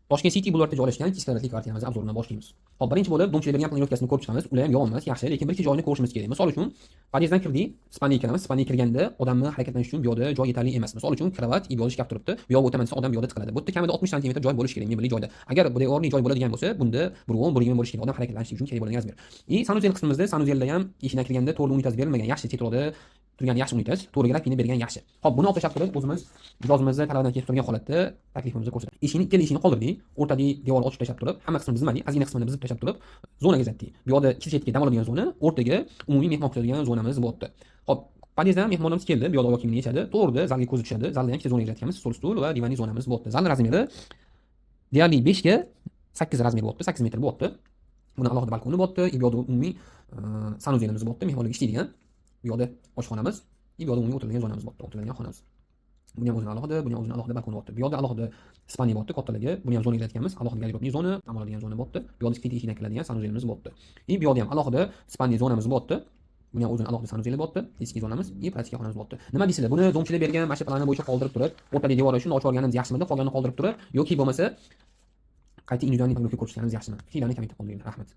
Toshkent City Bulvarda joylashgan ikki qavatli kvartiramiz obzorini boshlaymiz. Hop, birinchi bo'lib dom ichida bergan planovkasini ko'rib chiqamiz. Ular ham yomon emas, yaxshi, lekin bir ikki joyini ko'rishimiz kerak. Misol uchun, podyezddan kirdik, spalniga kiramiz. Spalniga kirganda odamni harakatlanish uchun bu yerda joy yetarli emas. Misol uchun, kravat, iboli shkaf turibdi. Bu yoqqa o'taman desa odam bu yerda tiqiladi. Bu yerda kamida 60 sm joy bo'lishi kerak, mebelli joyda. Agar bu devorli joy bo'ladigan bo'lsa, bunda 1.10, 1.20 bo'lishi kerak. Odam harakatlanishi uchun kerak bo'lgan razmer. Sanuzel qismimizda, sanuzelda ham eshikdan kirganda to'rli unitaz berilmagan, yaxshi tetroda turgan yaxshi unitaz, to'g'riga pini bergan yaxshi. Hop, buni olib tashlab turib, o'zimiz mijozimizda talabadan kelib turgan holatda taklifimizni ko'rsatdik. Ikkala eshikni qoldirdik, o'rtadagi devorni ochib tashlab turib, hamma qismini buzmadik, ozgina qismini buzib tashlab turib, zonaga uzatdik. Bu yerda ikki chetga dam oladigan zona, o'rtaga umumiy mehmon kutadigan zonamiz bo'lyapti. Hop, podyezddan mehmonlarimiz keldi, bu yerda oyoq kiyimini yechadi, to'g'rida zalga ko'zi tushadi. Zalda ham ikkita zonaga ajratganmiz, stol va divanli zonamiz bo'lyapti. Zal razmeri deyarli 5 ga 8 razmer bo'lyapti, 8 metr bo'lyapti. Buni alohida balkoni bo'lyapti, bu yerda umumiy sanuzelimiz bo'lyapti, mehmonlarga ishlaydigan. Bu yerda oshxonamiz, bu yerda umumiy o'tiradigan zonamiz bo'lyapti, o'tiradigan xonamiz. Buni ham o'zini alohida, buni ham o'zini alohida balkoni bo'lyapti. Bu yerda alohida spalniya bo'lyapti, kattaligi. Buni ham zonaga ajratganmiz, alohida garderobli zona, dam oladigan zona bo'lyapti. Bu yerda ikkita eshikdan kiradigan sanuzelimiz bo'lyapti. Bu yerda ham alohida spalniya zonamiz bo'lyapti. Buni ham o'zini alohida sanuzeli bo'lyapti, eski zonamiz, plastik xonamiz bo'lyapti. Nima deysizlar? Buni domchilar bergan mana shu plani bo'yicha qoldirib turib, o'rtadagi devorni shuni ochib olganimiz yaxshimidi? Qolganini qoldirib turib yoki bo'lmasa qayta individual planovka ko'rsatganimiz yaxshimi? Fikrlarni kommentga qoldiringlar. Rahmat.